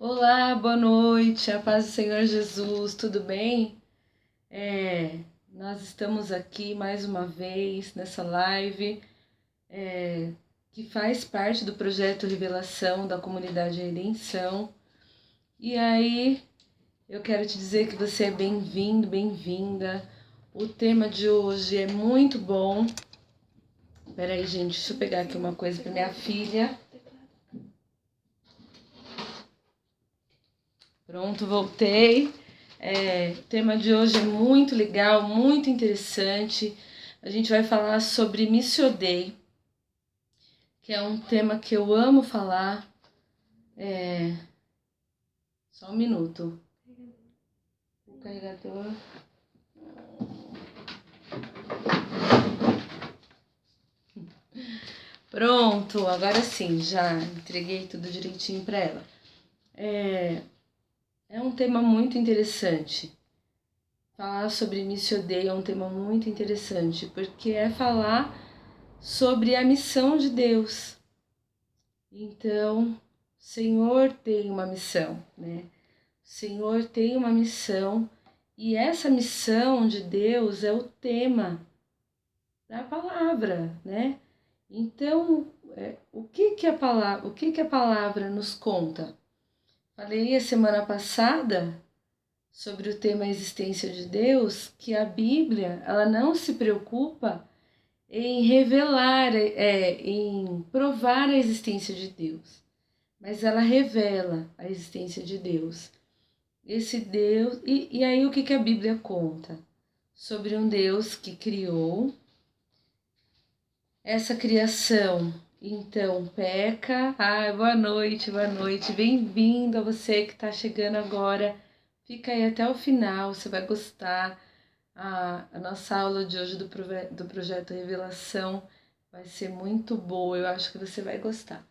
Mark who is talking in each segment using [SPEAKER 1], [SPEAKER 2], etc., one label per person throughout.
[SPEAKER 1] Olá, boa noite, a paz do Senhor Jesus, tudo bem? Nós estamos aqui mais uma vez nessa live que faz parte do projeto Revelação da Comunidade Redenção. E aí, eu quero te dizer que você é bem-vindo, bem-vinda. O tema de hoje é muito bom. Peraí, gente, deixa eu pegar aqui uma coisa para minha filha. Pronto, voltei. O tema de hoje é muito legal, muito interessante. A gente vai falar sobre Missio Dei, que é um tema que eu amo falar. Só um minuto. O carregador. Pronto, agora sim, já entreguei tudo direitinho para ela. É um tema muito interessante. Falar sobre Missio Dei é um tema muito interessante, porque é falar sobre a missão de Deus. Então, o Senhor tem uma missão, né? O Senhor tem uma missão e essa missão de Deus é o tema da palavra, né? Então, o que a palavra nos conta? Falei a semana passada sobre o tema existência de Deus, que a Bíblia, ela não se preocupa em revelar, em provar a existência de Deus, mas ela revela a existência de Deus. Esse Deus, e aí o que a Bíblia conta? Sobre um Deus que criou essa criação, então peca. Boa noite, bem-vindo a você que está chegando agora. Fica aí até o final, você vai gostar. A nossa aula de hoje do Projeto Revelação vai ser muito boa, eu acho que você vai gostar.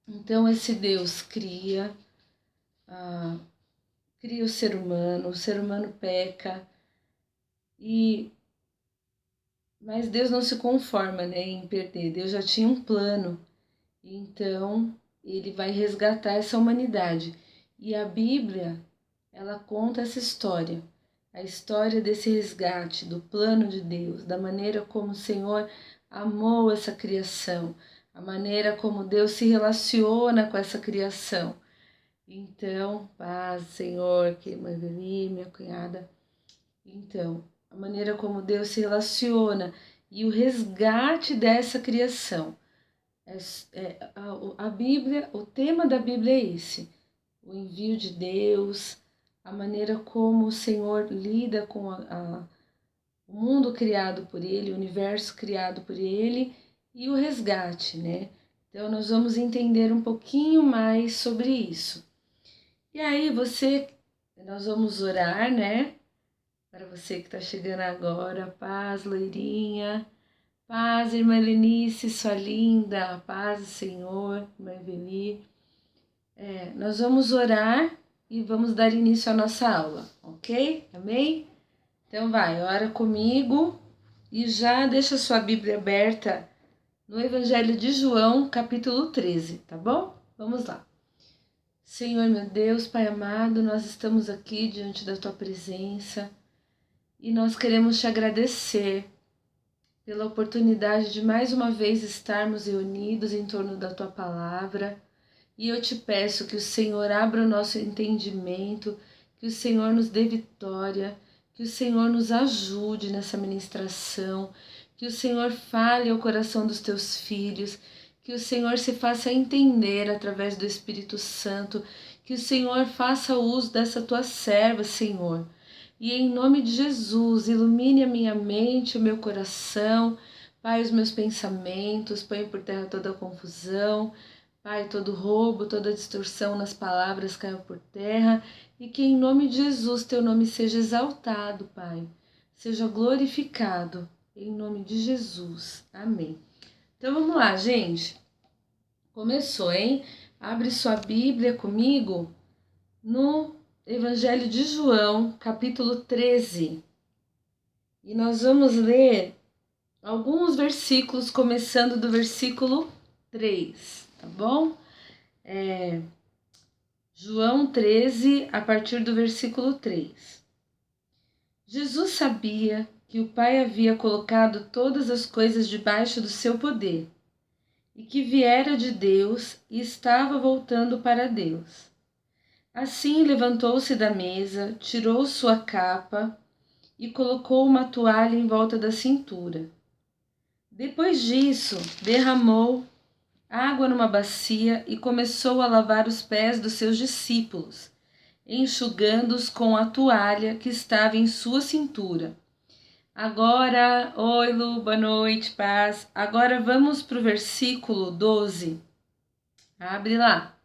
[SPEAKER 1] Então esse Deus cria o ser humano peca, mas Deus não se conforma, né, em perder. Deus já tinha um plano, então ele vai resgatar essa humanidade. E a Bíblia, ela conta essa história, a história desse resgate, do plano de Deus, da maneira como o Senhor amou essa criação, a maneira como Deus se relaciona com essa criação. Então, paz, Senhor, que minha cunhada. Então, a maneira como Deus se relaciona e o resgate dessa criação. A Bíblia, o tema da Bíblia é esse: o envio de Deus, a maneira como o Senhor lida com o mundo criado por Ele, o universo criado por Ele e o resgate, né? Então, nós vamos entender um pouquinho mais sobre isso. E aí, nós vamos orar, né? Para você que está chegando agora, paz, loirinha, paz, irmã Lenice, sua linda, paz do Senhor, irmã Eveli. Nós vamos orar e vamos dar início à nossa aula, ok? Amém? Então vai, ora comigo e já deixa sua Bíblia aberta no Evangelho de João, capítulo 13, tá bom? Vamos lá. Senhor, meu Deus, Pai amado, nós estamos aqui diante da Tua presença e nós queremos Te agradecer pela oportunidade de mais uma vez estarmos reunidos em torno da Tua Palavra. E eu Te peço que o Senhor abra o nosso entendimento, que o Senhor nos dê vitória, que o Senhor nos ajude nessa ministração, que o Senhor fale ao coração dos Teus filhos, que o Senhor se faça entender através do Espírito Santo, que o Senhor faça uso dessa Tua serva, Senhor. E em nome de Jesus, ilumine a minha mente, o meu coração, Pai, os meus pensamentos, põe por terra toda a confusão, Pai, todo roubo, toda distorção nas palavras caiu por terra e que em nome de Jesus Teu nome seja exaltado, Pai, seja glorificado, em nome de Jesus. Amém. Então vamos lá, gente. Começou, hein? Abre sua Bíblia comigo no Evangelho de João, capítulo 13. E nós vamos ler alguns versículos, começando do versículo 3, tá bom? João 13, a partir do versículo 3. Jesus sabia que o Pai havia colocado todas as coisas debaixo do seu poder, e que viera de Deus e estava voltando para Deus. Assim levantou-se da mesa, tirou sua capa e colocou uma toalha em volta da cintura. Depois disso, derramou água numa bacia e começou a lavar os pés dos seus discípulos, enxugando-os com a toalha que estava em sua cintura. Agora, oi Lu, boa noite, paz. Agora vamos para o versículo 12. Abre lá,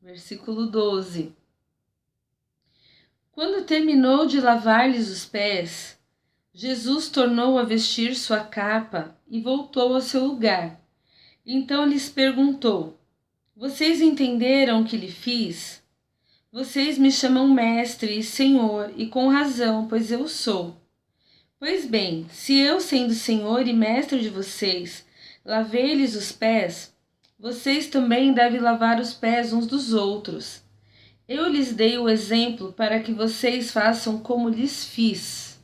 [SPEAKER 1] versículo 12. Quando terminou de lavar-lhes os pés, Jesus tornou a vestir sua capa e voltou ao seu lugar. Então lhes perguntou: Vocês entenderam o que lhe fiz? Vocês me chamam mestre e senhor, e com razão, pois eu sou. Pois bem, se eu, sendo senhor e mestre de vocês, lavei-lhes os pés, vocês também devem lavar os pés uns dos outros. Eu lhes dei o exemplo para que vocês façam como lhes fiz.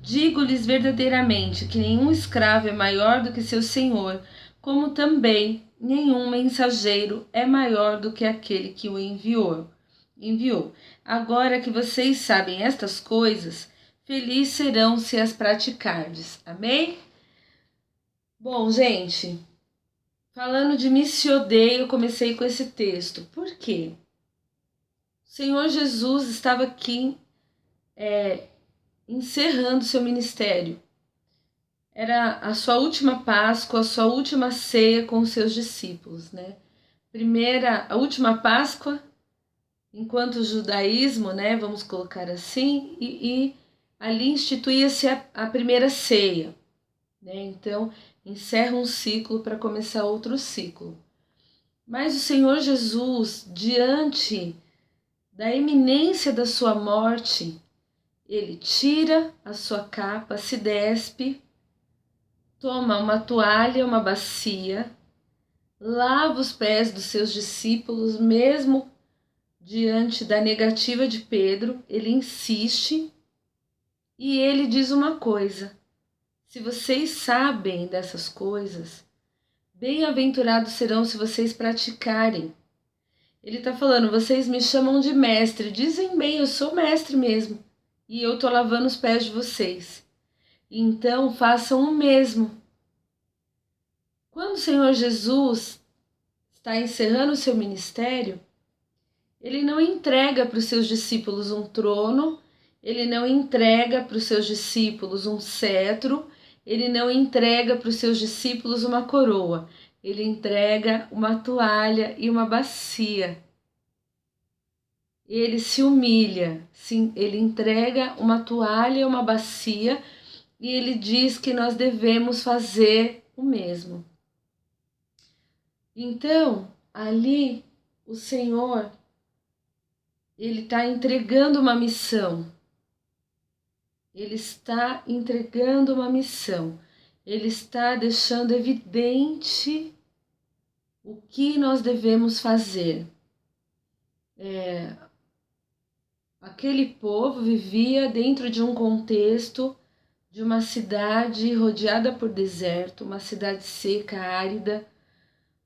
[SPEAKER 1] Digo-lhes verdadeiramente que nenhum escravo é maior do que seu senhor, como também nenhum mensageiro é maior do que aquele que o enviou. Agora que vocês sabem estas coisas, felizes serão se as praticardes. Amém? Bom, gente, falando de me se odeio, eu comecei com esse texto. Por quê? O Senhor Jesus estava aqui encerrando seu ministério. Era a sua última Páscoa, a sua última ceia com os seus discípulos, né? A última Páscoa, enquanto o judaísmo, né, vamos colocar assim, e ali instituía-se a primeira ceia, né? Então, encerra um ciclo para começar outro ciclo. Mas o Senhor Jesus, diante da iminência da sua morte, ele tira a sua capa, se despe, toma uma toalha, uma bacia, lava os pés dos seus discípulos, mesmo diante da negativa de Pedro, ele insiste e ele diz uma coisa: se vocês sabem dessas coisas, bem-aventurados serão se vocês praticarem. Ele está falando, vocês me chamam de mestre, dizem bem, eu sou mestre mesmo, e eu estou lavando os pés de vocês. Então façam o mesmo. Quando o Senhor Jesus está encerrando o seu ministério, ele não entrega para os seus discípulos um trono, ele não entrega para os seus discípulos um cetro, ele não entrega para os seus discípulos uma coroa, ele entrega uma toalha e uma bacia. Ele se humilha, sim, ele entrega uma toalha e uma bacia e ele diz que nós devemos fazer o mesmo. Então, ali, o Senhor, ele está entregando uma missão. Ele está entregando uma missão. Ele está deixando evidente o que nós devemos fazer. Aquele povo vivia dentro de um contexto de uma cidade rodeada por deserto, uma cidade seca, árida.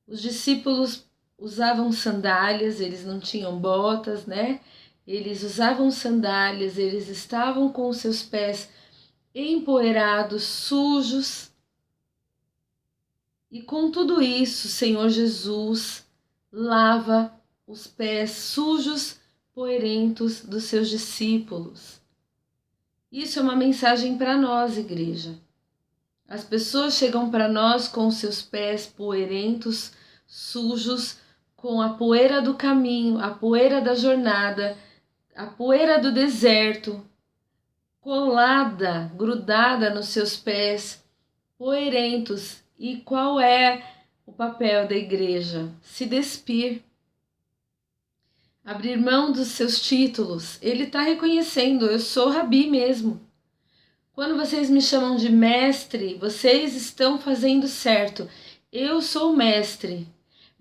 [SPEAKER 1] Os discípulos usavam sandálias, eles não tinham botas, né? Eles usavam sandálias, eles estavam com os seus pés empoeirados, sujos. E com tudo isso, o Senhor Jesus lava os pés sujos, poeirentos dos seus discípulos. Isso é uma mensagem para nós, igreja. As pessoas chegam para nós com os seus pés poeirentos, sujos, com a poeira do caminho, a poeira da jornada, a poeira do deserto, colada, grudada nos seus pés, poeirentos. E qual é o papel da igreja? Se despir. Abrir mão dos seus títulos. Ele está reconhecendo, eu sou rabi mesmo. Quando vocês me chamam de mestre, vocês estão fazendo certo. Eu sou mestre,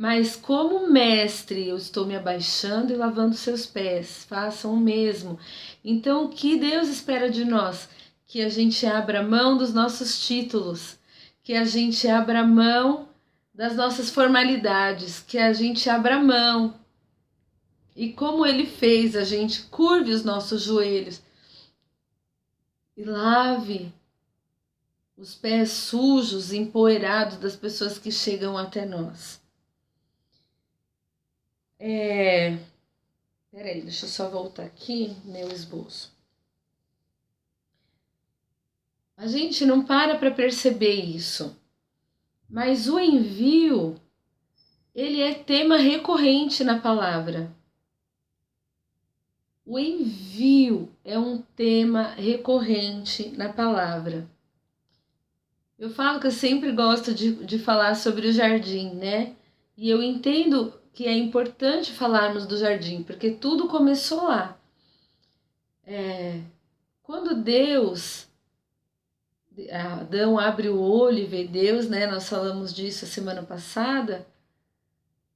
[SPEAKER 1] Mas como mestre, eu estou me abaixando e lavando seus pés. Façam o mesmo. Então, o que Deus espera de nós? Que a gente abra mão dos nossos títulos, que a gente abra mão das nossas formalidades, que a gente abra mão. E como ele fez, a gente curve os nossos joelhos e lave os pés sujos, empoeirados das pessoas que chegam até nós. Peraí, deixa eu só voltar aqui, meu esboço. A gente não para perceber isso, mas o envio, ele é tema recorrente na palavra. O envio é um tema recorrente na palavra. Eu falo que eu sempre gosto de falar sobre o jardim, né? E eu entendo que é importante falarmos do jardim, porque tudo começou lá. Quando Adão abre o olho e vê Deus, né? Nós falamos disso a semana passada.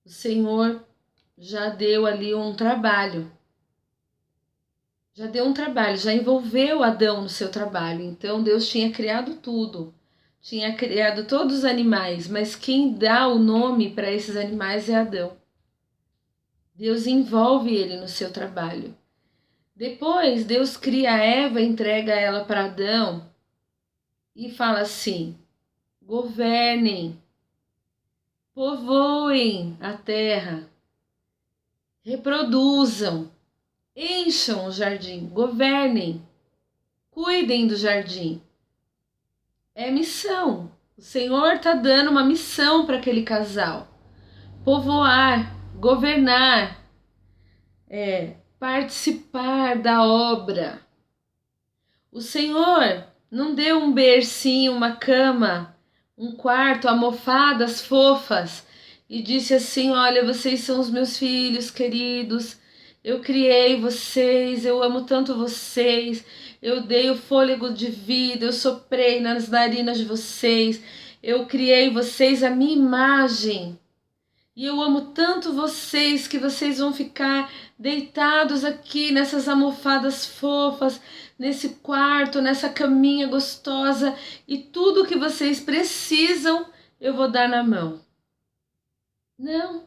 [SPEAKER 1] O Senhor já deu ali um trabalho. Já envolveu Adão no seu trabalho. Então Deus tinha criado tudo. Tinha criado todos os animais, mas quem dá o nome para esses animais é Adão. Deus envolve ele no seu trabalho. Depois, Deus cria Eva, entrega ela para Adão e fala assim: governem, povoem a terra, reproduzam, encham o jardim, governem, cuidem do jardim. É missão. O Senhor está dando uma missão para aquele casal: povoar, governar, participar da obra. O Senhor não deu um bercinho, uma cama, um quarto, almofadas fofas e disse assim: olha, vocês são os meus filhos queridos, eu criei vocês, eu amo tanto vocês, eu dei o fôlego de vida, eu soprei nas narinas de vocês, eu criei vocês à minha imagem. E eu amo tanto vocês que vocês vão ficar deitados aqui nessas almofadas fofas, nesse quarto, nessa caminha gostosa, e tudo que vocês precisam eu vou dar na mão. Não.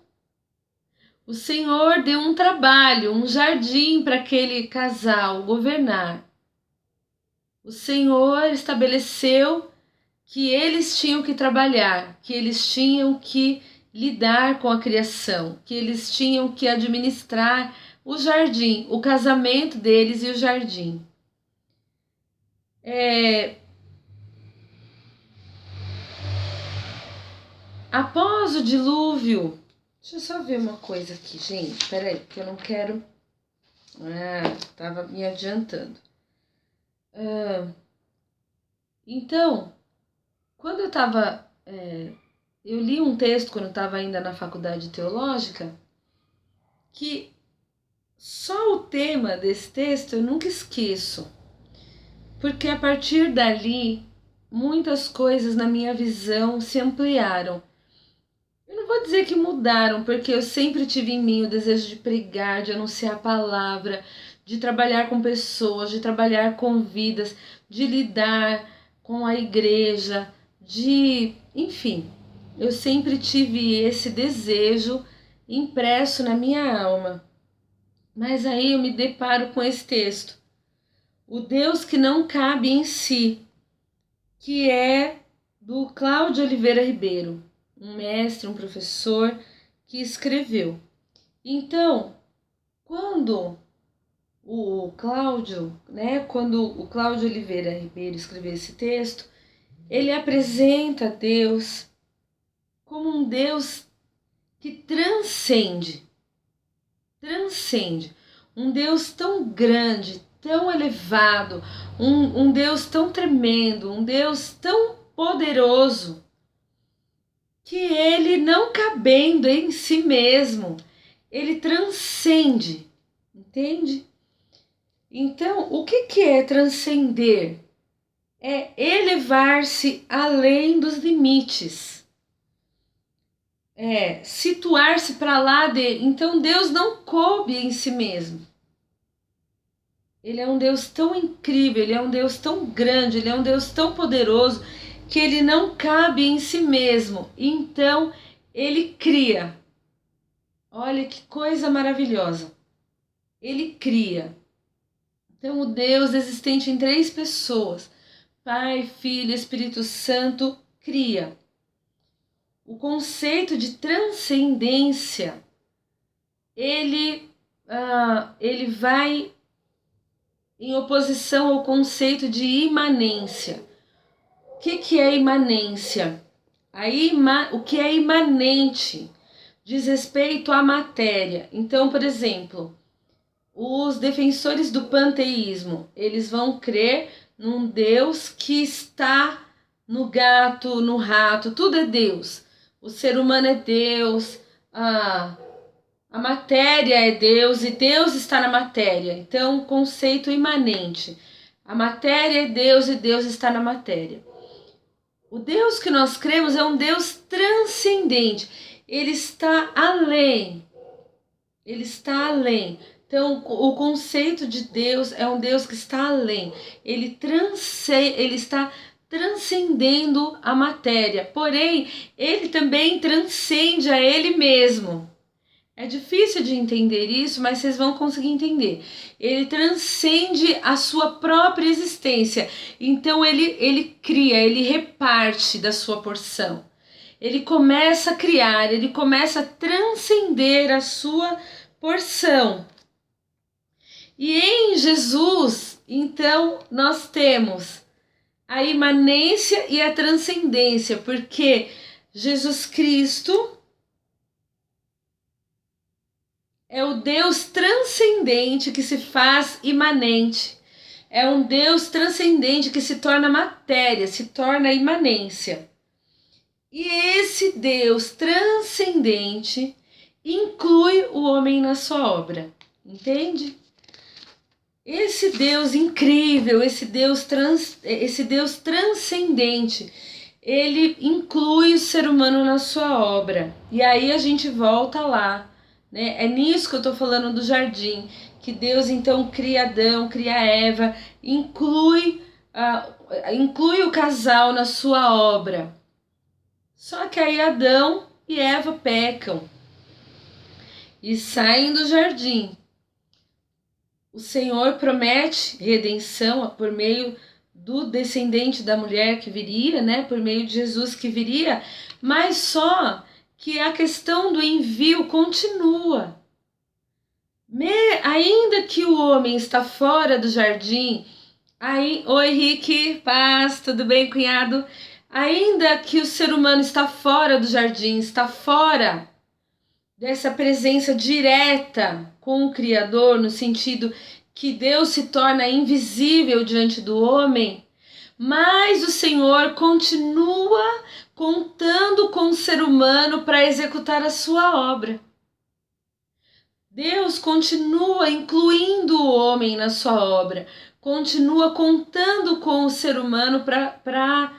[SPEAKER 1] O Senhor deu um trabalho, um jardim para aquele casal governar. O Senhor estabeleceu que eles tinham que trabalhar, que eles tinham que lidar com a criação, que eles tinham que administrar o jardim, o casamento deles e o jardim. Após o dilúvio, deixa eu só ver uma coisa aqui, gente, peraí, que eu não quero... tava me adiantando. Então, quando eu tava... eu li um texto quando eu estava ainda na faculdade teológica, que só o tema desse texto eu nunca esqueço, porque a partir dali muitas coisas na minha visão se ampliaram. Eu não vou dizer que mudaram, porque eu sempre tive em mim o desejo de pregar, de anunciar a palavra, de trabalhar com pessoas, de trabalhar com vidas, de lidar com a igreja, enfim, eu sempre tive esse desejo impresso na minha alma. Mas aí eu me deparo com esse texto: o Deus que não cabe em si, que é do Cláudio Oliveira Ribeiro, um mestre, um professor que escreveu. Então, quando o Cláudio Oliveira Ribeiro escreveu esse texto, ele apresenta Deus como um Deus que transcende, um Deus tão grande, tão elevado, um Deus tão tremendo, um Deus tão poderoso, que ele, não cabendo em si mesmo, ele transcende, entende? Então, o que é transcender? É elevar-se além dos limites. situar-se para lá de. Então Deus não coube em si mesmo. Ele é um Deus tão incrível, ele é um Deus tão grande, ele é um Deus tão poderoso que ele não cabe em si mesmo. Então ele cria. Olha que coisa maravilhosa. Ele cria. Então o Deus existente em 3 pessoas, Pai, Filho, Espírito Santo, cria. O conceito de transcendência, ele vai em oposição ao conceito de imanência. O que é imanência? O que é imanente diz respeito à matéria. Então, por exemplo, os defensores do panteísmo, eles vão crer num Deus que está no gato, no rato, tudo é Deus. O ser humano é Deus, a matéria é Deus e Deus está na matéria. Então, conceito imanente. A matéria é Deus e Deus está na matéria. O Deus que nós cremos é um Deus transcendente. Ele está além. Ele está além. Então, o conceito de Deus é um Deus que está além. Ele está transcendendo a matéria. Porém, ele também transcende a ele mesmo. É difícil de entender isso, mas vocês vão conseguir entender. Ele transcende a sua própria existência. Então, ele cria, ele reparte da sua porção. Ele começa a criar, ele começa a transcender a sua porção. E em Jesus, então, nós temos a imanência e a transcendência, porque Jesus Cristo é o Deus transcendente que se faz imanente. É um Deus transcendente que se torna matéria, se torna imanência. E esse Deus transcendente inclui o homem na sua obra. Entende? Esse Deus incrível, esse Deus transcendente, ele inclui o ser humano na sua obra. E aí a gente volta lá, né? É nisso que eu estou falando do jardim, que Deus então cria Adão, cria Eva, inclui o casal na sua obra. Só que aí Adão e Eva pecam e saem do jardim. O Senhor promete redenção por meio do descendente da mulher que viria, né? Por meio de Jesus que viria, mas só que a questão do envio continua. Ainda que o homem está fora do jardim, oi Rick, paz, tudo bem, cunhado? Ainda que o ser humano está fora do jardim, está fora dessa presença direta com o Criador, no sentido que Deus se torna invisível diante do homem, mas o Senhor continua contando com o ser humano para executar a sua obra. Deus continua incluindo o homem na sua obra, continua contando com o ser humano para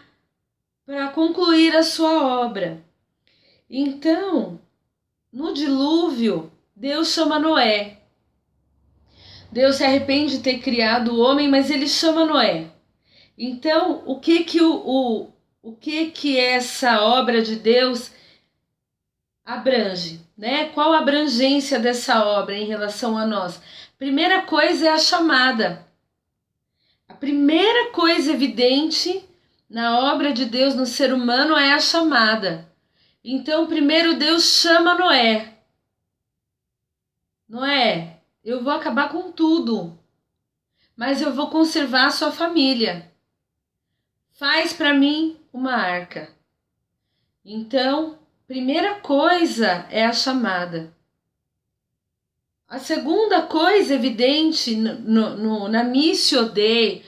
[SPEAKER 1] concluir a sua obra. Então, no dilúvio, Deus chama Noé. Deus se arrepende de ter criado o homem, mas ele chama Noé. Então, o que essa obra de Deus abrange, né? Qual a abrangência dessa obra em relação a nós? Primeira coisa é a chamada. A primeira coisa evidente na obra de Deus no ser humano é a chamada. Então, primeiro Deus chama Noé. Noé, eu vou acabar com tudo, mas eu vou conservar a sua família. Faz para mim uma arca. Então, primeira coisa é a chamada. A segunda coisa evidente na Missio Dei,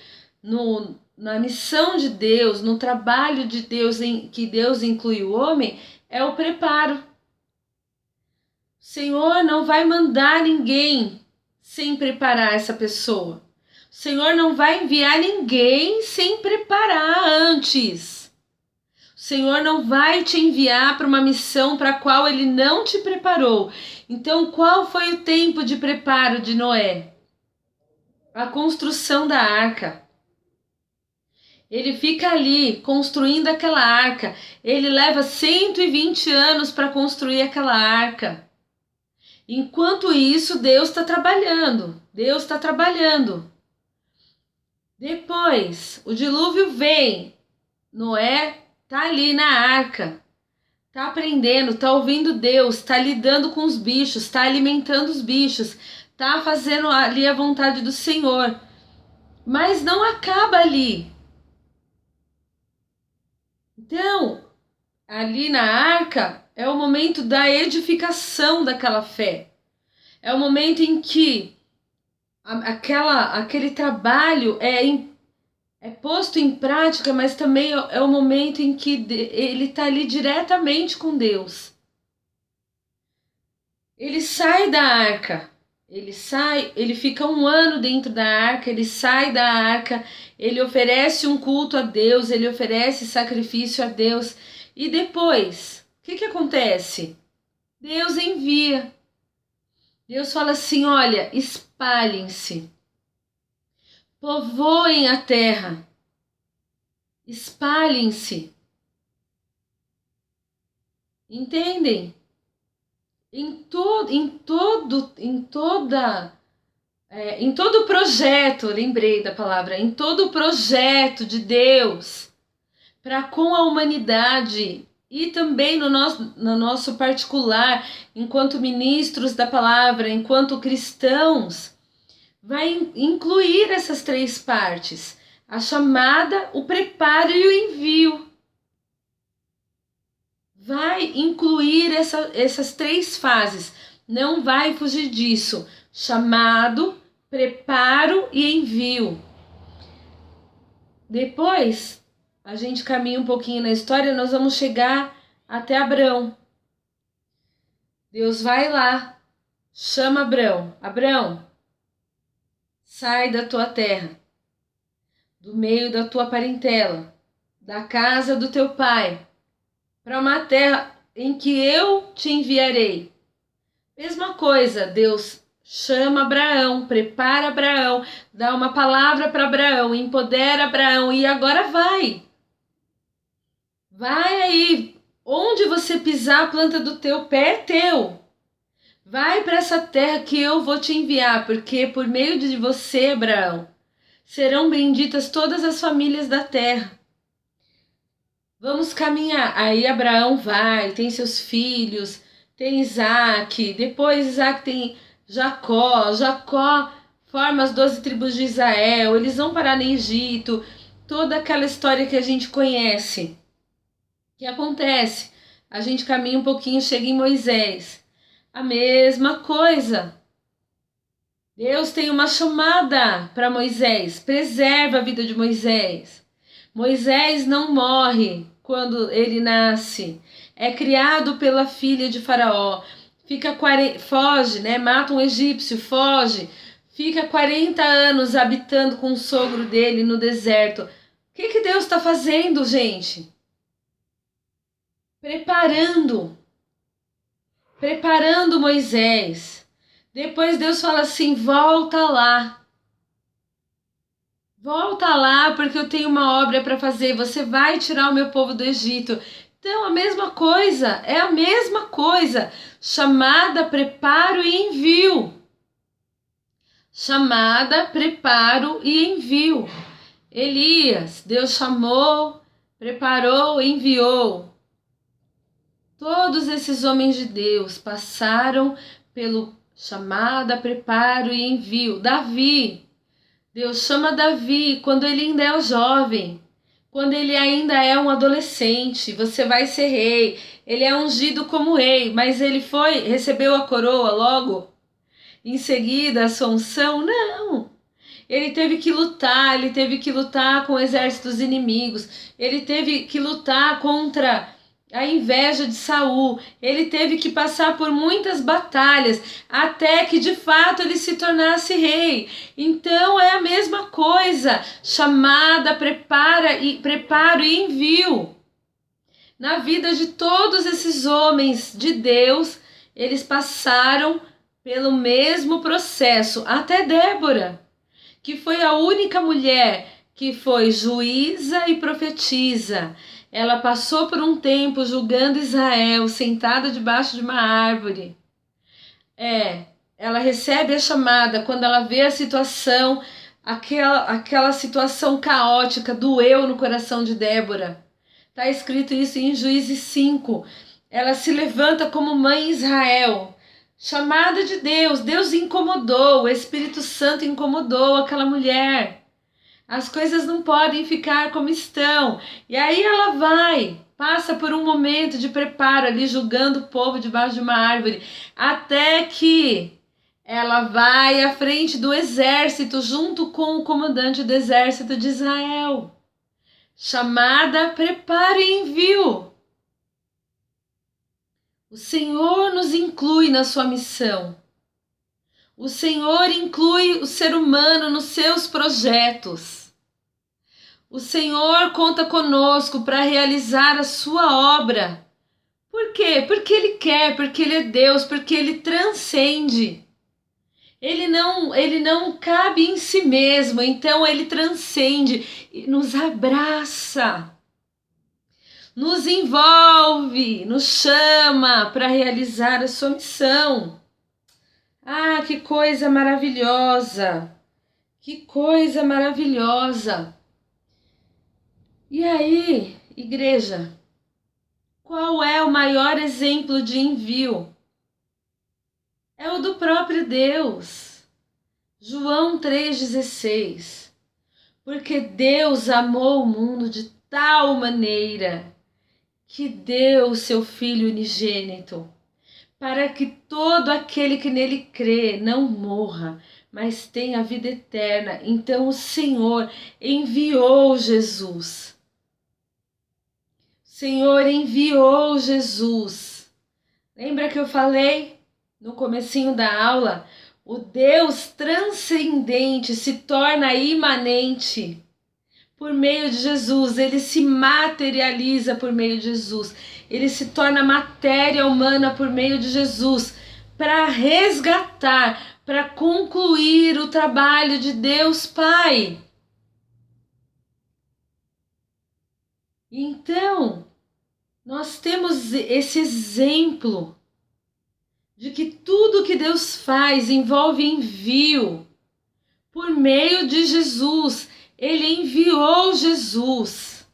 [SPEAKER 1] na missão de Deus, no trabalho de Deus, que Deus inclui o homem, é o preparo. O Senhor não vai mandar ninguém sem preparar essa pessoa. O Senhor não vai enviar ninguém sem preparar antes. O Senhor não vai te enviar para uma missão para a qual Ele não te preparou. Então, qual foi o tempo de preparo de Noé? A construção da arca. Ele fica ali construindo aquela arca. Ele leva 120 anos para construir aquela arca. Enquanto isso, Deus está trabalhando. Deus está trabalhando. Depois, o dilúvio vem. Noé está ali na arca. Está aprendendo, está ouvindo Deus, está lidando com os bichos, está alimentando os bichos, está fazendo ali a vontade do Senhor. Mas não acaba ali. Então, ali na arca é o momento da edificação daquela fé. É o momento em que aquele trabalho é posto em prática, mas também é o momento em que ele está ali diretamente com Deus. Ele sai da arca, ele fica 1 ano dentro da arca, ele sai da arca, ele oferece um culto a Deus, ele oferece sacrifício a Deus. E depois, o que acontece? Deus envia. Deus fala assim, olha, espalhem-se. Povoem a terra, espalhem-se. Entendem? Em todo projeto, lembrei da palavra, em todo projeto de Deus para com a humanidade e também no nosso particular, enquanto ministros da palavra, enquanto cristãos, vai incluir essas 3 partes: a chamada, o preparo e o envio. Vai incluir essas 3 fases, não vai fugir disso: chamado, preparo e envio. Depois, a gente caminha um pouquinho na história, nós vamos chegar até Abrão. Deus vai lá, chama Abrão. Abrão, sai da tua terra, do meio da tua parentela, da casa do teu pai, para uma terra em que eu te enviarei. Mesma coisa, Deus chama Abraão, prepara Abraão, dá uma palavra para Abraão, empodera Abraão e agora vai. Vai aí, onde você pisar a planta do teu pé é teu. Vai para essa terra que eu vou te enviar, porque por meio de você, Abraão, serão benditas todas as famílias da terra. Vamos caminhar. Aí Abraão vai, tem seus filhos, tem Isaac, depois Isaac tem Jacó forma as 12 tribos de Israel, eles vão parar no Egito, toda aquela história que a gente conhece. O que acontece? A gente caminha um pouquinho, chega em Moisés. A mesma coisa. Deus tem uma chamada para Moisés, preserva a vida de Moisés. Moisés não morre quando ele nasce, é criado pela filha de Faraó, foge, né? Mata um egípcio, foge, fica 40 anos habitando com o sogro dele no deserto. O que Deus está fazendo, gente? Preparando Moisés. Depois Deus fala assim, volta lá, porque eu tenho uma obra para fazer, você vai tirar o meu povo do Egito. Então, é a mesma coisa, chamada, preparo e envio. Chamada, preparo e envio. Elias, Deus chamou, preparou, enviou. Todos esses homens de Deus passaram pelo chamada, preparo e envio. Davi, Deus chama Davi quando ele ainda é jovem, quando ele ainda é um adolescente. Você vai ser rei. Ele é ungido como rei, mas ele recebeu a coroa logo em seguida, a sua unção? Não. Ele teve que lutar com exércitos inimigos, ele teve que lutar contra a inveja de Saul, ele teve que passar por muitas batalhas até que de fato ele se tornasse rei. Então é a mesma coisa, chamada, preparo e envio. Na vida de todos esses homens de Deus, eles passaram pelo mesmo processo, até Débora, que foi a única mulher que foi juíza e profetisa. Ela passou por um tempo julgando Israel, sentada debaixo de uma árvore. Ela recebe a chamada quando ela vê a situação, aquela situação caótica, doeu no coração de Débora. Está escrito isso em Juízes 5. Ela se levanta como mãe Israel, chamada de Deus. Deus incomodou, o Espírito Santo incomodou aquela mulher. As coisas não podem ficar como estão. E aí ela passa por um momento de preparo ali, julgando o povo debaixo de uma árvore, até que ela vai à frente do exército junto com o comandante do exército de Israel. Chamada, preparo e envio. O Senhor nos inclui na sua missão. O Senhor inclui o ser humano nos seus projetos. O Senhor conta conosco para realizar a sua obra. Por quê? Porque Ele quer, porque Ele é Deus, porque Ele transcende. Ele não cabe em si mesmo, então Ele transcende e nos abraça, nos envolve, nos chama para realizar a sua missão. Ah, que coisa maravilhosa! Que coisa maravilhosa! E aí, igreja, qual é o maior exemplo de envio? É o do próprio Deus. João 3,16. Porque Deus amou o mundo de tal maneira que deu o seu Filho unigênito, para que todo aquele que nele crê não morra, mas tenha a vida eterna. Então o Senhor enviou Jesus. O Senhor enviou Jesus. Lembra que eu falei no comecinho da aula? O Deus transcendente se torna imanente por meio de Jesus, ele se materializa por meio de Jesus, ele se torna matéria humana por meio de Jesus, para resgatar, para concluir o trabalho de Deus Pai. Então, nós temos esse exemplo de que tudo que Deus faz envolve envio por meio de Jesus. Ele enviou Jesus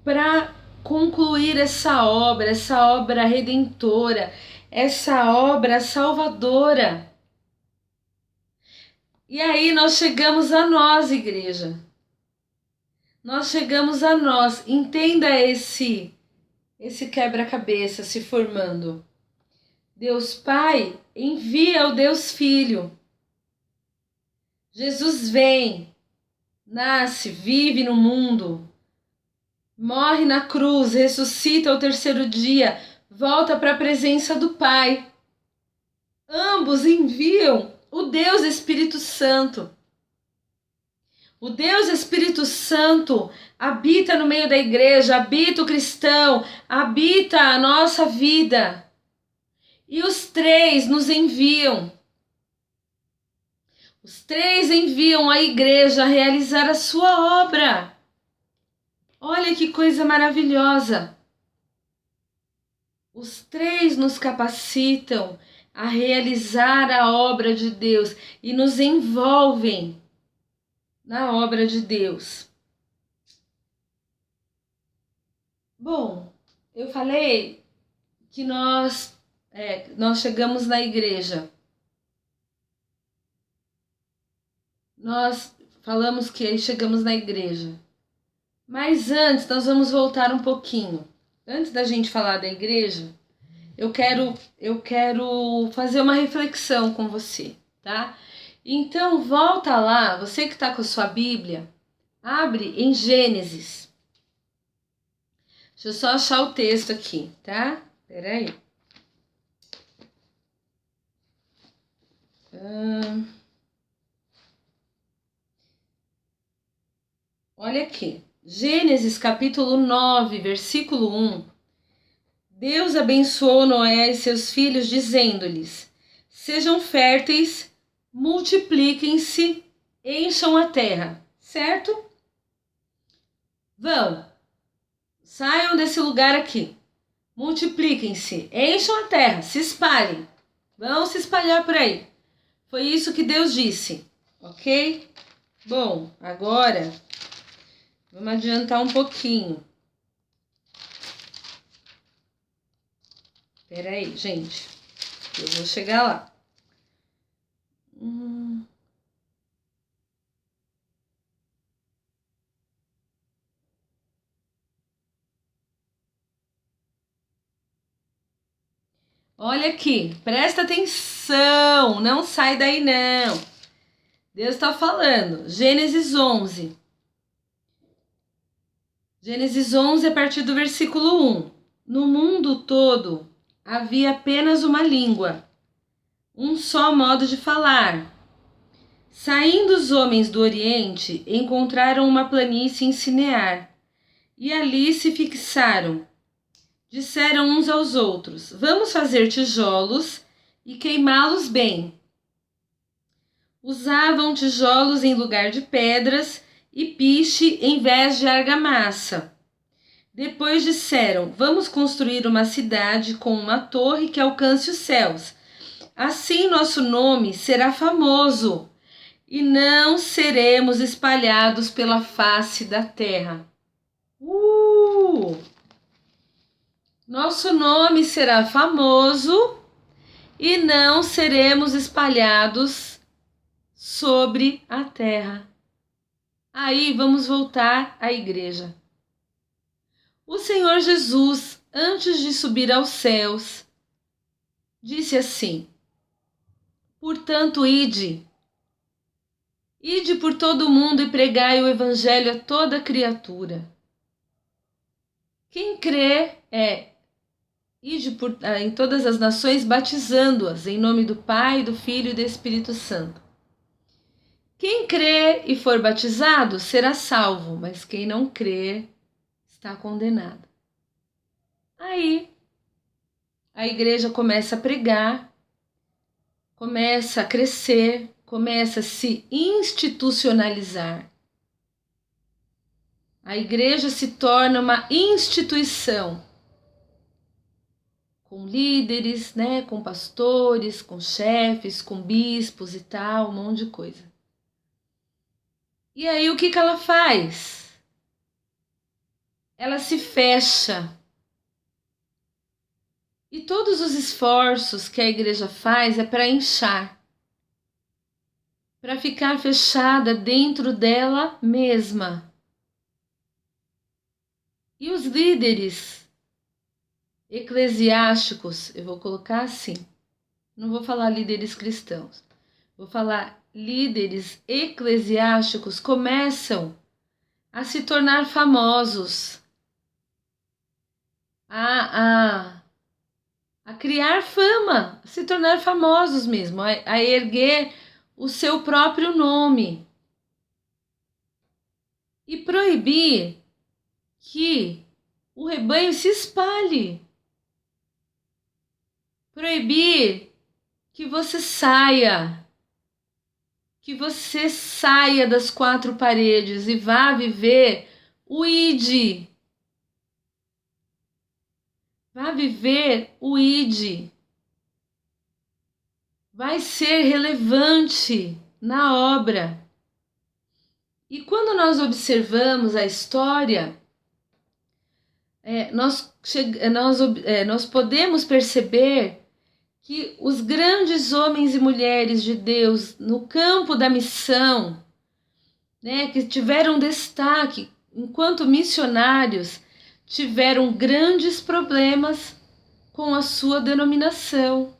[SPEAKER 1] para concluir essa obra redentora, essa obra salvadora. E aí nós chegamos a nós, igreja. Nós chegamos a nós. Entenda esse quebra-cabeça se formando. Deus Pai envia o Deus Filho. Jesus vem, nasce, vive no mundo, morre na cruz, ressuscita ao terceiro dia, volta para a presença do Pai. Ambos enviam o Deus Espírito Santo. O Deus Espírito Santo habita no meio da igreja, habita o cristão, habita a nossa vida. E os três nos enviam. Os três enviam a igreja a realizar a sua obra. Olha que coisa maravilhosa. Os três nos capacitam a realizar a obra de Deus e nos envolvem na obra de Deus. Bom, eu falei que nós chegamos na igreja. Nós falamos que chegamos na igreja. Mas antes, nós vamos voltar um pouquinho. Antes da gente falar da igreja, eu quero fazer uma reflexão com você, tá? Então, volta lá, você que está com a sua Bíblia, abre em Gênesis. Deixa eu só achar o texto aqui, tá? Peraí. Olha aqui. Gênesis capítulo 9, versículo 1. Deus abençoou Noé e seus filhos, dizendo-lhes: sejam férteis, multipliquem-se, encham a terra. Certo? Saiam desse lugar aqui. Multipliquem-se, encham a terra, se espalhem. Vão se espalhar por aí. Foi isso que Deus disse, ok? Bom, agora vamos adiantar um pouquinho. Espera aí, gente. Eu vou chegar lá. Olha aqui, presta atenção, não sai daí não. Deus está falando, Gênesis 11. Gênesis 11, a partir do versículo 1. No mundo todo havia apenas uma língua, um só modo de falar. Saindo os homens do Oriente, encontraram uma planície em Sinear, e ali se fixaram. Disseram uns aos outros: vamos fazer tijolos e queimá-los bem. Usavam tijolos em lugar de pedras e piche em vez de argamassa. Depois disseram: vamos construir uma cidade com uma torre que alcance os céus. Assim nosso nome será famoso e não seremos espalhados pela face da terra. Nosso nome será famoso e não seremos espalhados sobre a terra. Aí vamos voltar à igreja. O Senhor Jesus, antes de subir aos céus, disse assim: portanto, ide por todo o mundo e pregai o evangelho a toda criatura. Quem crê ide em todas as nações, batizando-as em nome do Pai, do Filho e do Espírito Santo. Quem crê e for batizado será salvo, mas quem não crê está condenado. Aí a igreja começa a pregar, começa a crescer, começa a se institucionalizar. A igreja se torna uma instituição, com líderes, com pastores, com chefes, com bispos e tal, um monte de coisa. E aí o que ela faz? Ela se fecha. E todos os esforços que a igreja faz é para inchar, para ficar fechada dentro dela mesma. E os líderes eclesiásticos, eu vou colocar assim, não vou falar líderes cristãos, vou falar líderes eclesiásticos, começam a se tornar famosos, a criar fama, a se tornar famosos mesmo, a erguer o seu próprio nome e proibir que o rebanho se espalhe. Proibir que você saia das quatro paredes e vá viver o ID. Vá viver o ID. Vai ser relevante na obra. E quando nós observamos a história, nós podemos perceber que os grandes homens e mulheres de Deus no campo da missão, que tiveram destaque enquanto missionários, tiveram grandes problemas com a sua denominação.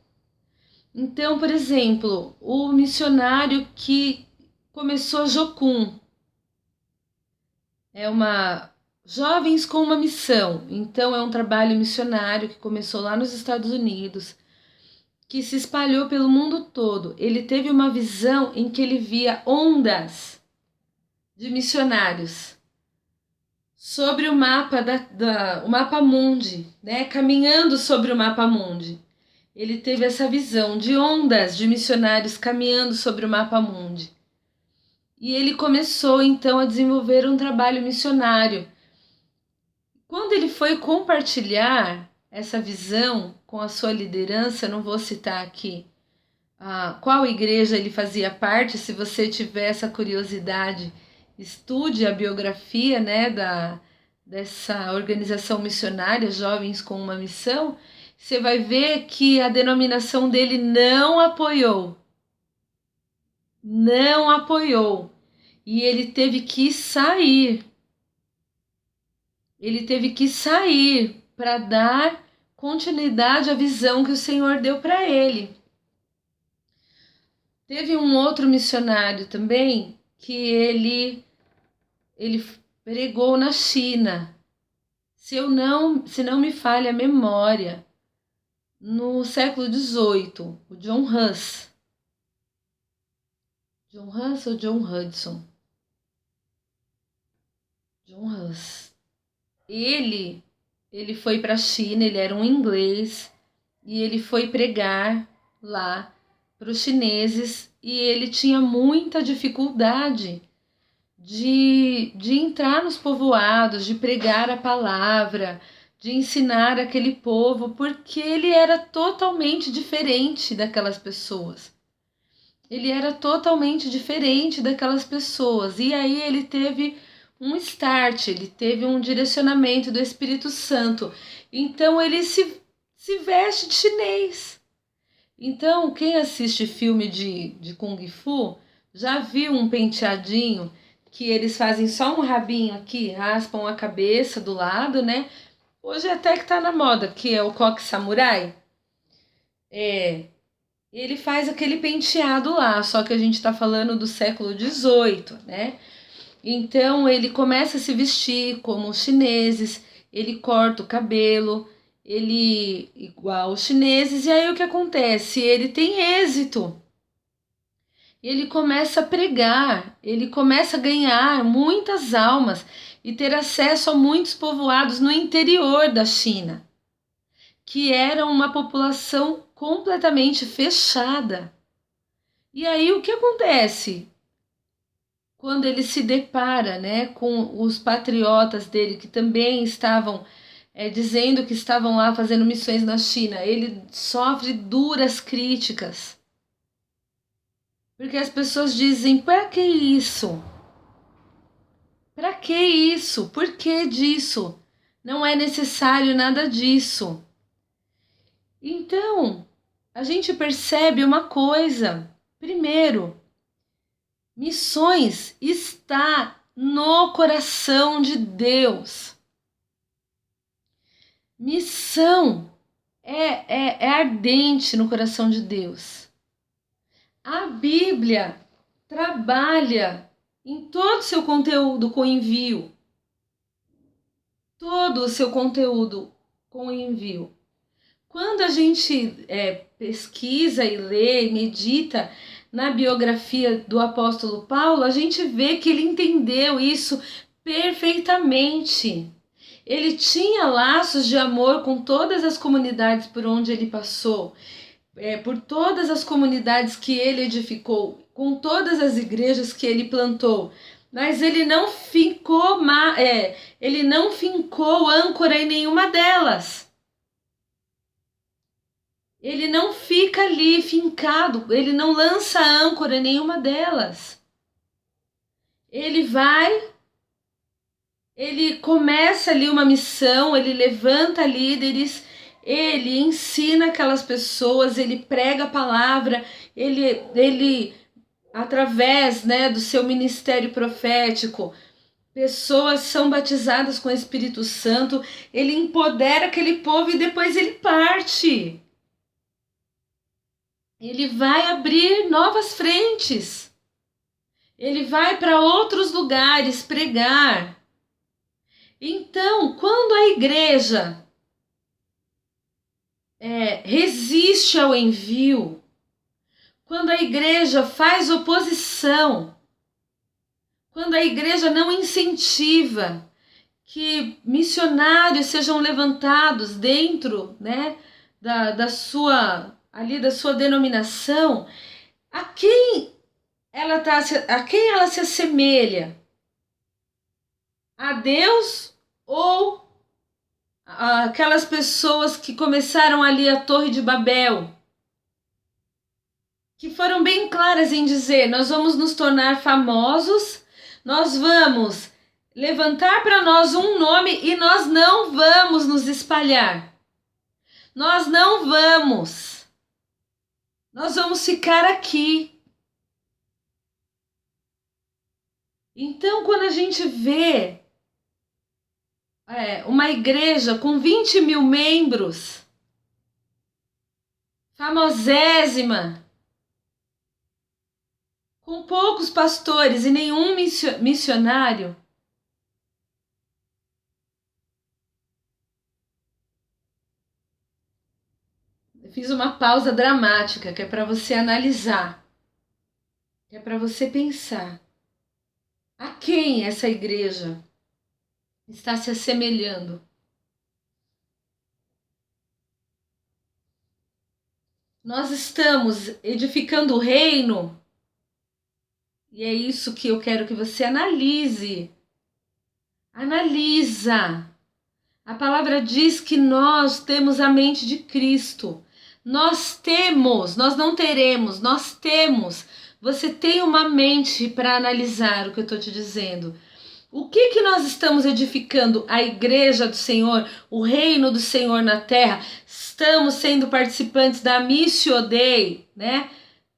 [SPEAKER 1] Então, por exemplo, o missionário que começou Jocum, Jovens com uma Missão. Então, é um trabalho missionário que começou lá nos Estados Unidos, que se espalhou pelo mundo todo. Ele teve uma visão em que ele via ondas de missionários sobre o mapa o mapa mundi, né? Caminhando sobre o mapa mundi. Ele teve essa visão de ondas de missionários caminhando sobre o mapa mundi. E ele começou então a desenvolver um trabalho missionário. Quando ele foi compartilhar essa visão com a sua liderança, não vou citar aqui qual igreja ele fazia parte, se você tiver essa curiosidade, estude a biografia, né, dessa organização missionária, Jovens com uma Missão, você vai ver que a denominação dele não apoiou. Não apoiou. E ele teve que sair. Ele teve que sair para dar continuidade à visão que o Senhor deu para ele. Teve um outro missionário também que ele pregou na China. Se não me falha a memória, no século XVIII, o John Hus. John Hus ou John Hudson? John Hus. Ele foi para a China, ele era um inglês e ele foi pregar lá para os chineses e ele tinha muita dificuldade de entrar nos povoados, de pregar a palavra, de ensinar aquele povo, porque ele era totalmente diferente daquelas pessoas. Ele era totalmente diferente daquelas pessoas. E aí ele teve um start, ele teve um direcionamento do Espírito Santo. Então ele se veste de chinês. Então, quem assiste filme de Kung Fu já viu um penteadinho que eles fazem só um rabinho aqui, raspam a cabeça do lado, né? Hoje até que tá na moda, que é o coque samurai. Ele faz aquele penteado lá, só que a gente tá falando do século XVIII, né? Então ele começa a se vestir como os chineses, ele corta o cabelo, ele igual os chineses, e aí o que acontece? Ele tem êxito. Ele começa a pregar, ele começa a ganhar muitas almas e ter acesso a muitos povoados no interior da China, que era uma população completamente fechada. E aí o que acontece? Quando ele se depara, né, com os patriotas dele, que também estavam dizendo que estavam lá fazendo missões na China, ele sofre duras críticas. Porque as pessoas dizem, para que isso? Para que isso? Por que disso? Não é necessário nada disso. Então, a gente percebe uma coisa. Primeiro, missões está no coração de Deus. Missão é ardente no coração de Deus. A Bíblia trabalha em todo o seu conteúdo com envio. Todo o seu conteúdo com envio. Quando a gente pesquisa e lê e medita na biografia do apóstolo Paulo, a gente vê que ele entendeu isso perfeitamente. Ele tinha laços de amor com todas as comunidades por onde ele passou, por todas as comunidades que ele edificou, com todas as igrejas que ele plantou. Mas ele não fincou âncora em nenhuma delas. Ele não fica ali fincado, ele não lança âncora em nenhuma delas. Ele começa ali uma missão, ele levanta líderes, ele ensina aquelas pessoas, ele prega a palavra, ele através, né, do seu ministério profético, pessoas são batizadas com o Espírito Santo, ele empodera aquele povo e depois ele parte. Ele vai abrir novas frentes. Ele vai para outros lugares pregar. Então, quando a igreja resiste ao envio, quando a igreja faz oposição, quando a igreja não incentiva, que missionários sejam levantados dentro, né, da sua denominação. A quem a quem ela se assemelha? A Deus ou aquelas pessoas que começaram ali a Torre de Babel, que foram bem claras em dizer: nós vamos nos tornar famosos, nós vamos levantar para nós um nome e nós não vamos nos espalhar. Nós não vamos. Nós vamos ficar aqui. Então, quando a gente vê uma igreja com 20 mil membros, famosésima, com poucos pastores e nenhum missionário, eu fiz uma pausa dramática, que é para você analisar, que é para você pensar. A quem essa igreja está se assemelhando? Nós estamos edificando o reino, e é isso que eu quero que você analise. Analisa. A palavra diz que nós temos a mente de Cristo. Nós temos, nós não teremos, nós temos. Você tem uma mente para analisar o que eu estou te dizendo. O que nós estamos edificando? A igreja do Senhor, o reino do Senhor na terra. Estamos sendo participantes da Missio Dei, né?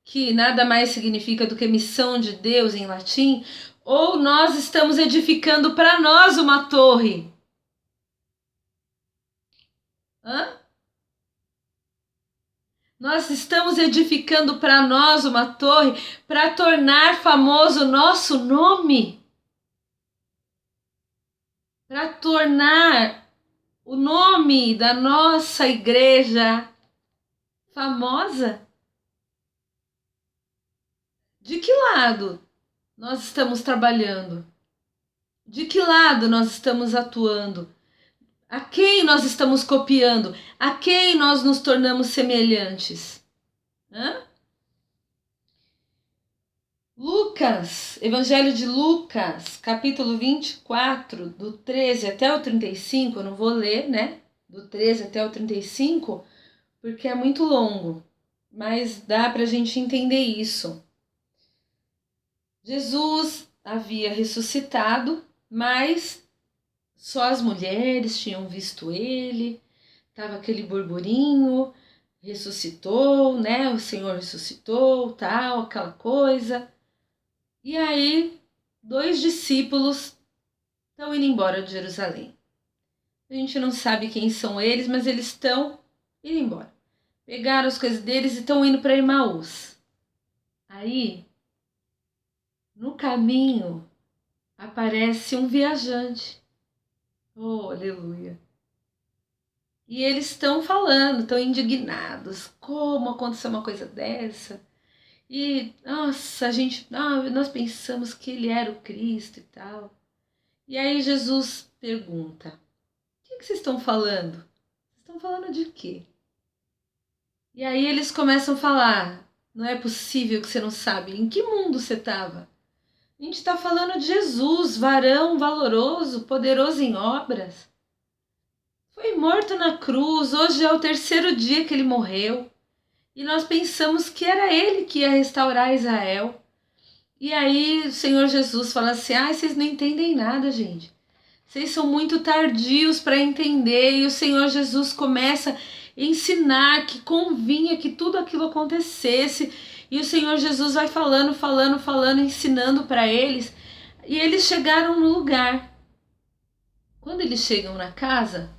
[SPEAKER 1] Que nada mais significa do que missão de Deus em latim. Ou nós estamos edificando para nós uma torre? Nós estamos edificando para nós uma torre para tornar famoso o nosso nome? Para tornar o nome da nossa igreja famosa? De que lado nós estamos trabalhando? De que lado nós estamos atuando? A quem nós estamos copiando? A quem nós nos tornamos semelhantes? Lucas, Evangelho de Lucas, capítulo 24, do 13 até o 35, eu não vou ler, né? Do 13 até o 35, porque é muito longo, mas dá para a gente entender isso. Jesus havia ressuscitado, mas só as mulheres tinham visto ele, estava aquele burburinho, ressuscitou, né? O Senhor ressuscitou, tal, aquela coisa. E aí, 2 discípulos estão indo embora de Jerusalém. A gente não sabe quem são eles, mas eles estão indo embora. Pegaram as coisas deles e estão indo para Emaús. Aí, no caminho, aparece um viajante. Oh, aleluia. E eles estão falando, estão indignados. Como aconteceu uma coisa dessa? E, nossa, nós pensamos que ele era o Cristo e tal. E aí Jesus pergunta: o que vocês estão falando? Vocês estão falando de quê? E aí eles começam a falar: não é possível que você não sabe. Em que mundo você estava? A gente está falando de Jesus, varão valoroso, poderoso em obras. Foi morto na cruz, hoje é o 3º dia que ele morreu. E nós pensamos que era ele que ia restaurar Israel. E aí o Senhor Jesus fala assim: vocês não entendem nada, gente. Vocês são muito tardios para entender. E o Senhor Jesus começa a ensinar que convinha que tudo aquilo acontecesse. E o Senhor Jesus vai falando, ensinando para eles. E eles chegaram no lugar. Quando eles chegam na casa,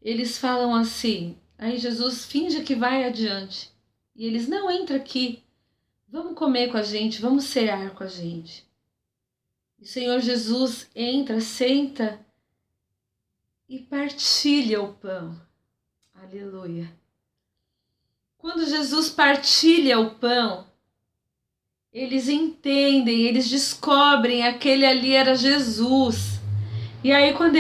[SPEAKER 1] eles falam assim. Aí Jesus finge que vai adiante. E eles: não, entra aqui. Vamos comer com a gente, vamos cear com a gente. E o Senhor Jesus entra, senta e partilha o pão. Aleluia. Quando Jesus partilha o pão, eles entendem, eles descobrem aquele ali era Jesus. E aí quando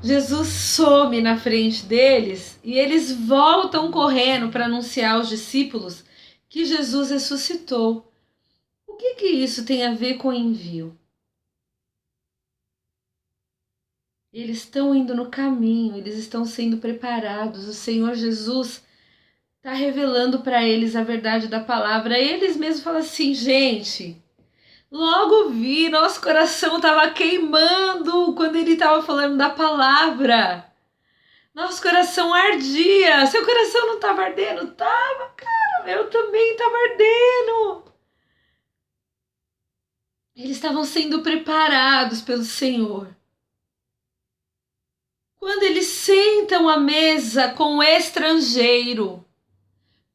[SPEAKER 1] Jesus some na frente deles e eles voltam correndo para anunciar aos discípulos que Jesus ressuscitou. O que isso tem a ver com envio? Eles estão indo no caminho, eles estão sendo preparados. O Senhor Jesus está revelando para eles a verdade da palavra. Eles mesmos falam assim, gente, logo vi, nosso coração estava queimando quando ele estava falando da palavra. Nosso coração ardia. Seu coração não estava ardendo? Tava, cara, meu também estava ardendo. Eles estavam sendo preparados pelo Senhor. Quando eles sentam à mesa com o estrangeiro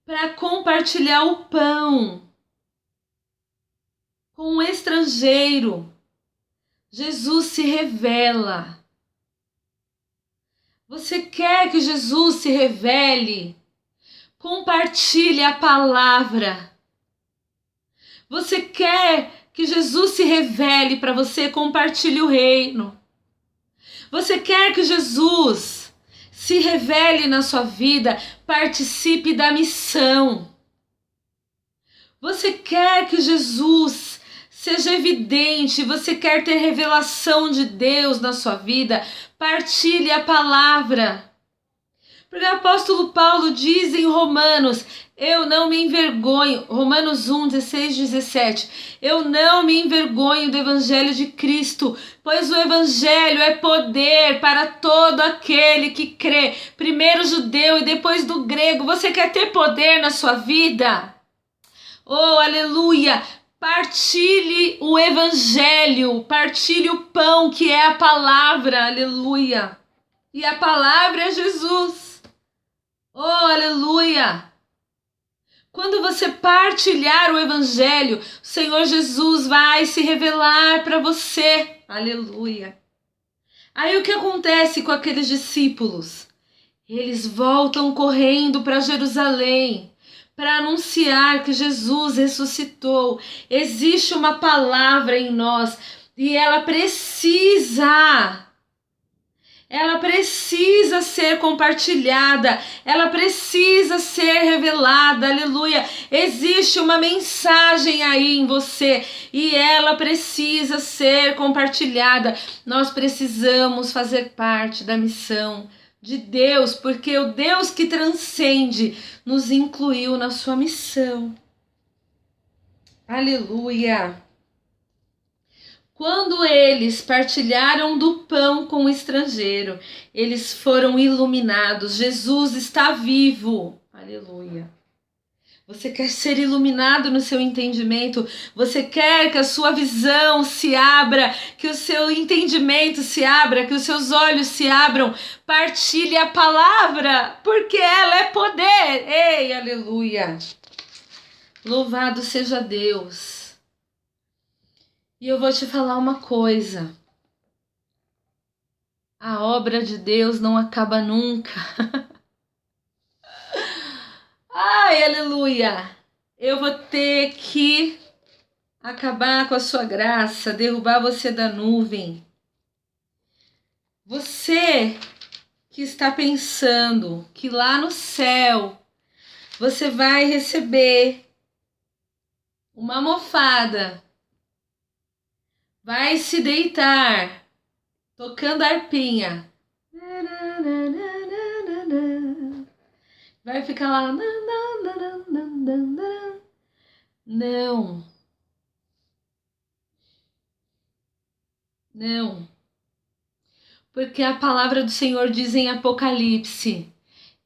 [SPEAKER 1] para compartilhar o pão com o estrangeiro, Jesus se revela. Você quer que Jesus se revele? Compartilhe a palavra. Você quer que Jesus se revele para você? Compartilhe o reino. Você quer que Jesus se revele na sua vida? Participe da missão. Você quer que Jesus seja evidente? Você quer ter revelação de Deus na sua vida? Partilhe a palavra. Porque o apóstolo Paulo diz em Romanos, eu não me envergonho, Romanos 1, 16, 17, eu não me envergonho do evangelho de Cristo, pois o evangelho é poder para todo aquele que crê, primeiro o judeu e depois do grego. Você quer ter poder na sua vida? Oh, aleluia! Partilhe o evangelho, partilhe o pão que é a palavra, aleluia! E a palavra é Jesus. Oh, aleluia! Quando você partilhar o evangelho, o Senhor Jesus vai se revelar para você. Aleluia! Aí o que acontece com aqueles discípulos? Eles voltam correndo para Jerusalém para anunciar que Jesus ressuscitou. Existe uma palavra em nós e ela precisa ser compartilhada, ela precisa ser revelada, aleluia. Existe uma mensagem aí em você e ela precisa ser compartilhada. Nós precisamos fazer parte da missão de Deus, porque o Deus que transcende nos incluiu na sua missão. Aleluia! Quando eles partilharam do pão com o estrangeiro, eles foram iluminados. Jesus está vivo. Aleluia. Você quer ser iluminado no seu entendimento? Você quer que a sua visão se abra, que o seu entendimento se abra, que os seus olhos se abram? Partilhe a palavra, porque ela é poder. Ei, aleluia. Louvado seja Deus. E eu vou te falar uma coisa. A obra de Deus não acaba nunca. Ai, aleluia. Eu vou ter que acabar com a sua graça, derrubar você da nuvem. Você que está pensando que lá no céu você vai receber uma almofada, vai se deitar tocando harpinha, vai ficar lá. Não. Não. Porque a palavra do Senhor diz em Apocalipse: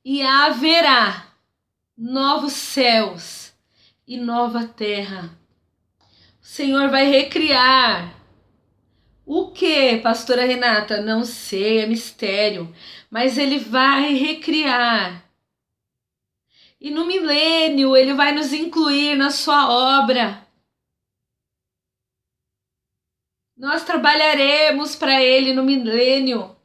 [SPEAKER 1] e haverá novos céus e nova terra. O Senhor vai recriar. O que, pastora Renata? Não sei, é mistério. Mas ele vai recriar. E no milênio ele vai nos incluir na sua obra. Nós trabalharemos para ele no milênio.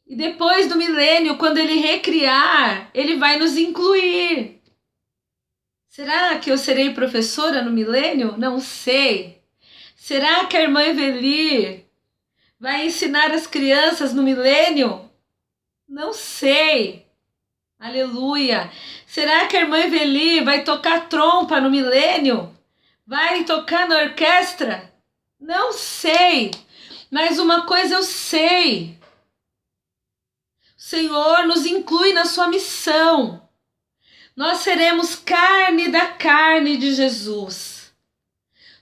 [SPEAKER 1] E depois do milênio, quando ele recriar, ele vai nos incluir. Será que eu serei professora no milênio? Não sei. Será que a irmã Evelir Vai ensinar as crianças no milênio? Não sei. Aleluia. Será que a irmã Eveli vai tocar trompa no milênio? Vai tocar na orquestra? Não sei. Mas uma coisa eu sei. O Senhor nos inclui na sua missão. Nós seremos carne da carne de Jesus.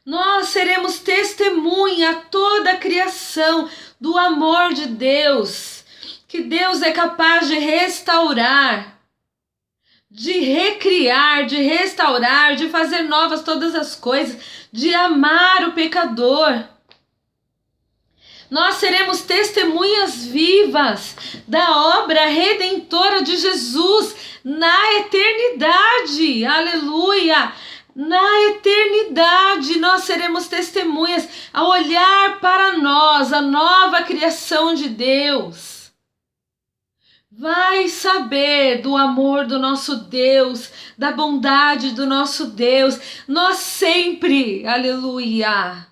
[SPEAKER 1] Nós seremos testemunha a toda a criação do amor de Deus, que Deus é capaz de restaurar, de recriar, de restaurar, de fazer novas todas as coisas, de amar o pecador. Nós seremos testemunhas vivas da obra redentora de Jesus na eternidade. Aleluia! Na eternidade nós seremos testemunhas ao olhar para nós, a nova criação de Deus. Vai saber do amor do nosso Deus, da bondade do nosso Deus. Nós sempre, aleluia.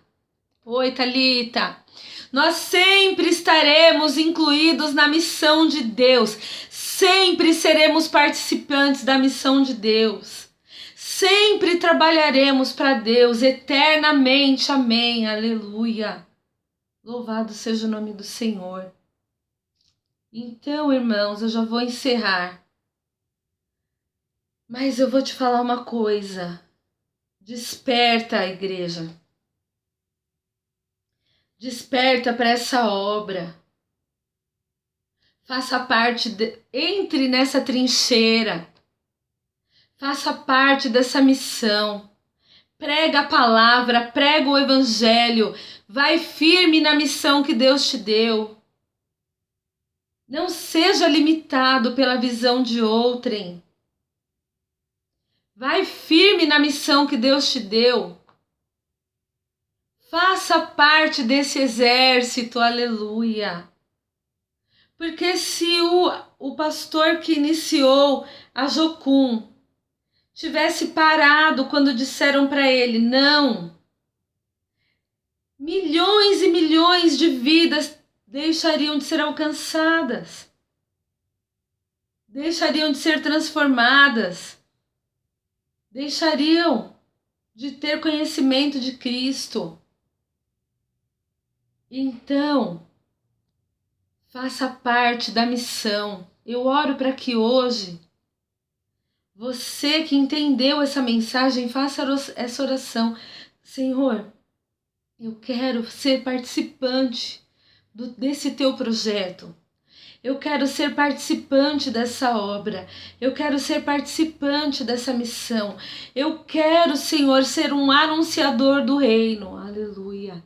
[SPEAKER 1] Oi, Thalita. Nós sempre estaremos incluídos na missão de Deus. Sempre seremos participantes da missão de Deus. Sempre trabalharemos para Deus eternamente. Amém. Aleluia. Louvado seja o nome do Senhor. Então, irmãos, eu já vou encerrar. Mas eu vou te falar uma coisa. Desperta a igreja. Desperta para essa obra. Faça parte, entre nessa trincheira. Faça parte dessa missão. Prega a palavra, prega o evangelho. Vai firme na missão que Deus te deu. Não seja limitado pela visão de outrem. Vai firme na missão que Deus te deu. Faça parte desse exército, aleluia. Porque se o pastor que iniciou a Jocum tivesse parado quando disseram para ele não, milhões e milhões de vidas deixariam de ser alcançadas, deixariam de ser transformadas, deixariam de ter conhecimento de Cristo. Então, faça parte da missão. Eu oro para que hoje, você que entendeu essa mensagem, faça essa oração. Senhor, eu quero ser participante desse teu projeto. Eu quero ser participante dessa obra. Eu quero ser participante dessa missão. Eu quero, Senhor, ser um anunciador do reino. Aleluia.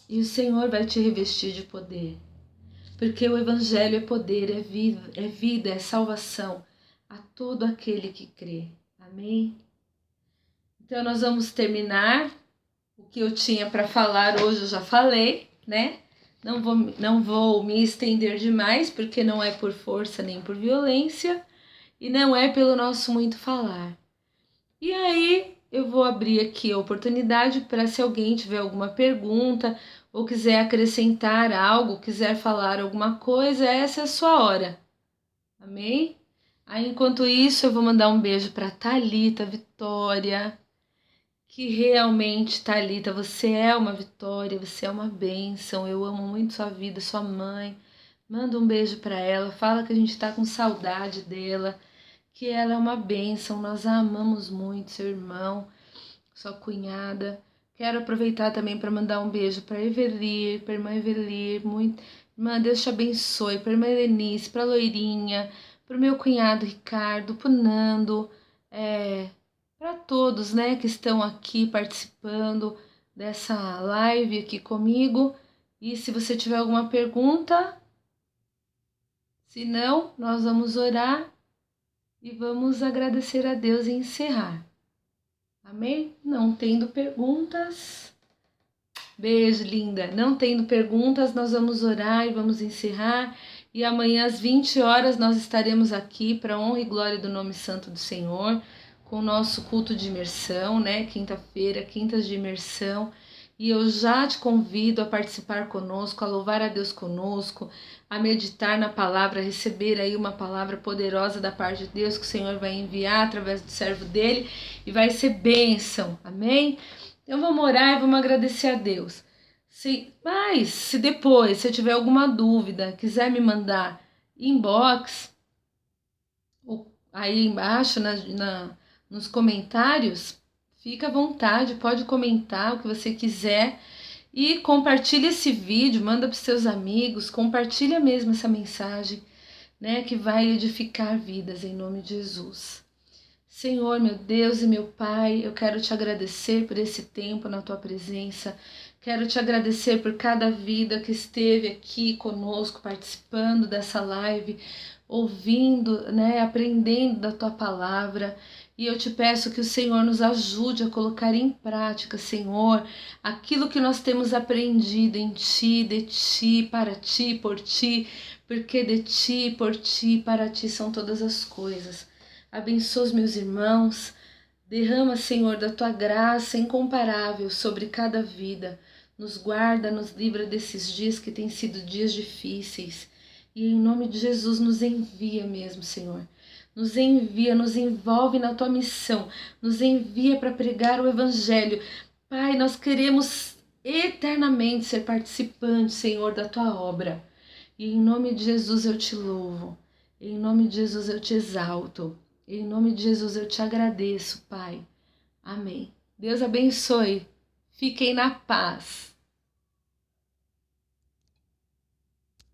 [SPEAKER 1] E o Senhor vai te revestir de poder. Porque o evangelho é poder, é vida, é salvação a todo aquele que crê. Amém? Então nós vamos terminar. O que eu tinha para falar hoje eu já falei, né? Não vou me estender demais, porque não é por força nem por violência, e não é pelo nosso muito falar. E aí eu vou abrir aqui a oportunidade para, se alguém tiver alguma pergunta ou quiser acrescentar algo, quiser falar alguma coisa, essa é a sua hora. Amém? Aí, enquanto isso, eu vou mandar um beijo para Thalita, Vitória, que realmente, Thalita, você é uma vitória, você é uma bênção, eu amo muito sua vida, sua mãe. Manda um beijo para ela, fala que a gente tá com saudade dela, que ela é uma bênção, nós a amamos muito, seu irmão, sua cunhada. Quero aproveitar também para mandar um beijo para Evelir, para irmã Evelir, muito. Irmã, Deus te abençoe, para irmã Helenice, para Loirinha, para o meu cunhado Ricardo, para o Nando, para todos, né, que estão aqui participando dessa live aqui comigo. E se você tiver alguma pergunta, se não, nós vamos orar e vamos agradecer a Deus e encerrar. Amém? Não tendo perguntas, beijo, linda. Não tendo perguntas, nós vamos orar e vamos encerrar. E amanhã às 20 horas nós estaremos aqui para honra e glória do nome santo do Senhor, com o nosso culto de imersão, né? Quinta-feira, quintas de imersão. E eu já te convido a participar conosco, a louvar a Deus conosco, a meditar na palavra, a receber aí uma palavra poderosa da parte de Deus que o Senhor vai enviar através do servo dele e vai ser bênção, amém? Então vamos orar e vamos agradecer a Deus. Mas se depois você tiver alguma dúvida, quiser me mandar inbox, ou aí embaixo nos comentários, fica à vontade, pode comentar o que você quiser e compartilha esse vídeo, manda para os seus amigos, compartilha mesmo essa mensagem, né, que vai edificar vidas em nome de Jesus. Senhor, meu Deus e meu Pai, eu quero te agradecer por esse tempo na tua presença. Quero te agradecer por cada vida que esteve aqui conosco, participando dessa live, ouvindo, né, aprendendo da tua palavra. E eu te peço que o Senhor nos ajude a colocar em prática, Senhor, aquilo que nós temos aprendido em ti, de ti, para ti, por ti, porque de ti, por ti, para ti são todas as coisas. Abençoa os meus irmãos, derrama, Senhor, da tua graça incomparável sobre cada vida. Nos guarda, nos livra desses dias que têm sido dias difíceis. E em nome de Jesus nos envia mesmo, Senhor. Nos envia, nos envolve na tua missão. Nos envia para pregar o evangelho. Pai, nós queremos eternamente ser participantes, Senhor, da tua obra. E em nome de Jesus eu te louvo. Em nome de Jesus eu te exalto. Em nome de Jesus eu te agradeço, Pai. Amém. Deus abençoe. Fiquem na paz.